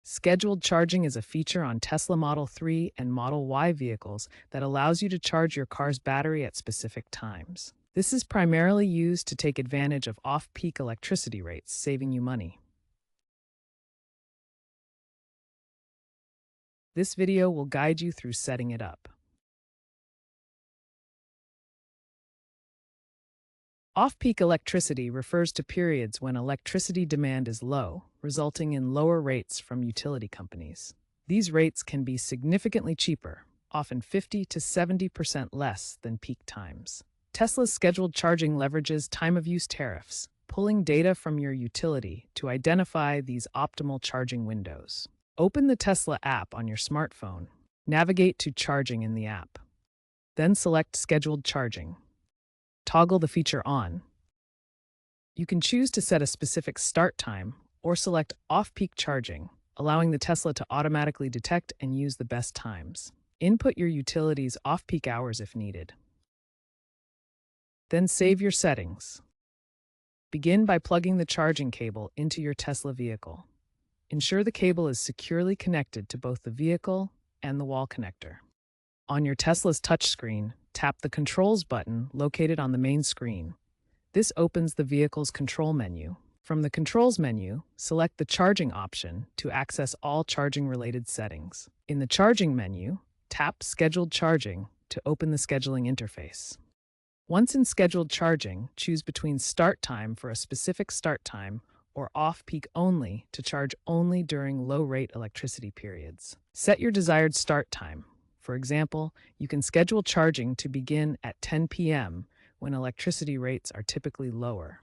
Scheduled charging is a feature on Tesla Model 3 and Model Y vehicles that allows you to charge your car's battery at specific times. This is primarily used to take advantage of off-peak electricity rates, saving you money. This video will guide you through setting it up. Off-peak electricity refers to periods when electricity demand is low, resulting in lower rates from utility companies. These rates can be significantly cheaper, often 50 to 70% less than peak times. Tesla's scheduled charging leverages time-of-use tariffs, pulling data from your utility to identify these optimal charging windows. Open the Tesla app on your smartphone. Navigate to Charging in the app. Then select Scheduled Charging. Toggle the feature on. You can choose to set a specific start time or select off-peak charging, allowing the Tesla to automatically detect and use the best times. Input your utility's off-peak hours if needed. Then save your settings. Begin by plugging the charging cable into your Tesla vehicle. Ensure the cable is securely connected to both the vehicle and the wall connector. On your Tesla's touchscreen, tap the Controls button located on the main screen. This opens the vehicle's control menu. From the Controls menu, select the Charging option to access all charging-related settings. In the Charging menu, tap Scheduled Charging to open the scheduling interface. Once in Scheduled Charging, choose between Start Time for a specific start time or Off-Peak Only to charge only during low-rate electricity periods. Set your desired start time. For example, you can schedule charging to begin at 10 p.m. when electricity rates are typically lower.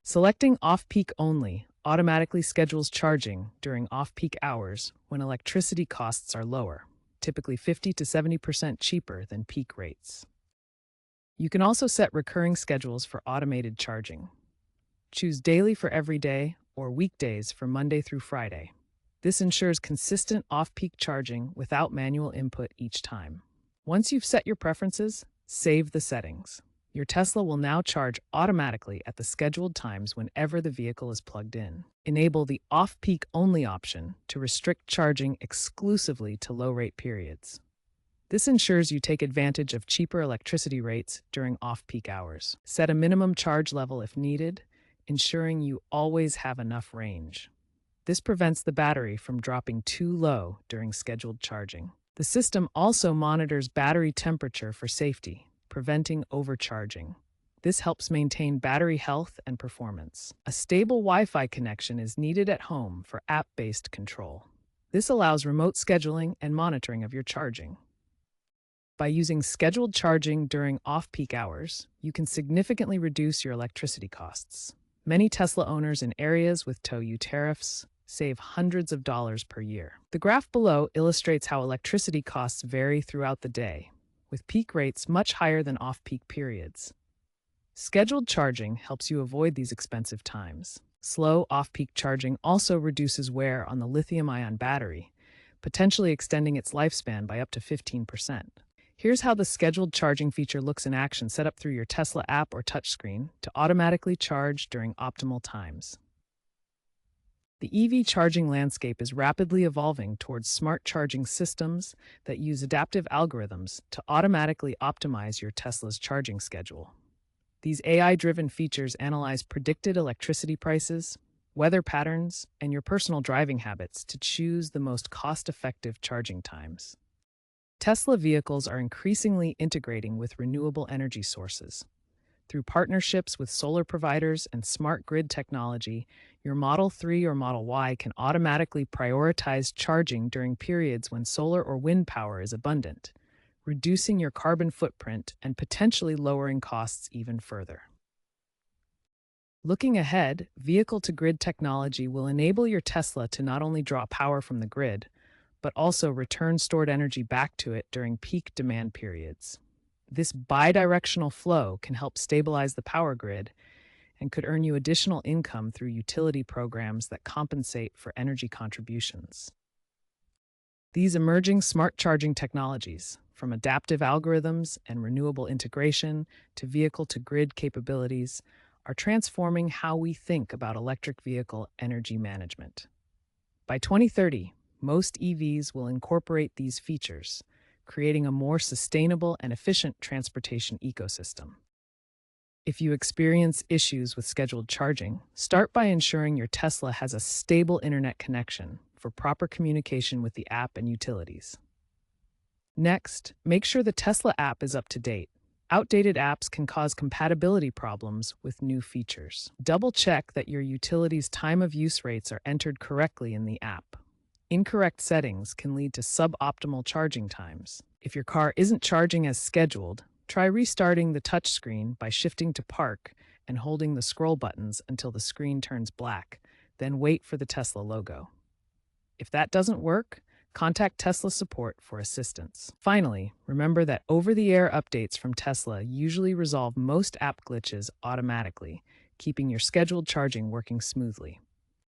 Selecting Off-Peak Only automatically schedules charging during off-peak hours when electricity costs are lower, typically 50 to 70% cheaper than peak rates. You can also set recurring schedules for automated charging. Choose daily for every day or weekdays for Monday through Friday. This ensures consistent off-peak charging without manual input each time. Once you've set your preferences, save the settings. Your Tesla will now charge automatically at the scheduled times whenever the vehicle is plugged in. Enable the Off-Peak Only option to restrict charging exclusively to low-rate periods. This ensures you take advantage of cheaper electricity rates during off-peak hours. Set a minimum charge level if needed, ensuring you always have enough range. This prevents the battery from dropping too low during scheduled charging. The system also monitors battery temperature for safety, preventing overcharging. This helps maintain battery health and performance. A stable Wi-Fi connection is needed at home for app-based control. This allows remote scheduling and monitoring of your charging. By using scheduled charging during off-peak hours, you can significantly reduce your electricity costs. Many Tesla owners in areas with tow-you tariffs save hundreds of dollars per year. The graph below illustrates how electricity costs vary throughout the day, with peak rates much higher than off-peak periods. Scheduled charging helps you avoid these expensive times. Slow off-peak charging also reduces wear on the lithium-ion battery, potentially extending its lifespan by up to 15%. Here's how the scheduled charging feature looks in action set up through your Tesla app or touchscreen to automatically charge during optimal times. The EV charging landscape is rapidly evolving towards smart charging systems that use adaptive algorithms to automatically optimize your Tesla's charging schedule. These AI-driven features analyze predicted electricity prices, weather patterns, and your personal driving habits to choose the most cost-effective charging times. Tesla vehicles are increasingly integrating with renewable energy sources. Through partnerships with solar providers and smart grid technology, your Model 3 or Model Y can automatically prioritize charging during periods when solar or wind power is abundant, reducing your carbon footprint and potentially lowering costs even further. Looking ahead, vehicle-to-grid technology will enable your Tesla to not only draw power from the grid, but also return stored energy back to it during peak demand periods. This bidirectional flow can help stabilize the power grid and could earn you additional income through utility programs that compensate for energy contributions. These emerging smart charging technologies, from adaptive algorithms and renewable integration to vehicle-to-grid capabilities, are transforming how we think about electric vehicle energy management. By 2030, most EVs will incorporate these features, creating a more sustainable and efficient transportation ecosystem. If you experience issues with scheduled charging, start by ensuring your Tesla has a stable internet connection for proper communication with the app and utilities. Next, make sure the Tesla app is up to date. Outdated apps can cause compatibility problems with new features. Double-check that your utility's time of use rates are entered correctly in the app. Incorrect settings can lead to suboptimal charging times. If your car isn't charging as scheduled, try restarting the touchscreen by shifting to park and holding the scroll buttons until the screen turns black, then wait for the Tesla logo. If that doesn't work, contact Tesla support for assistance. Finally, remember that over-the-air updates from Tesla usually resolve most app glitches automatically, keeping your scheduled charging working smoothly.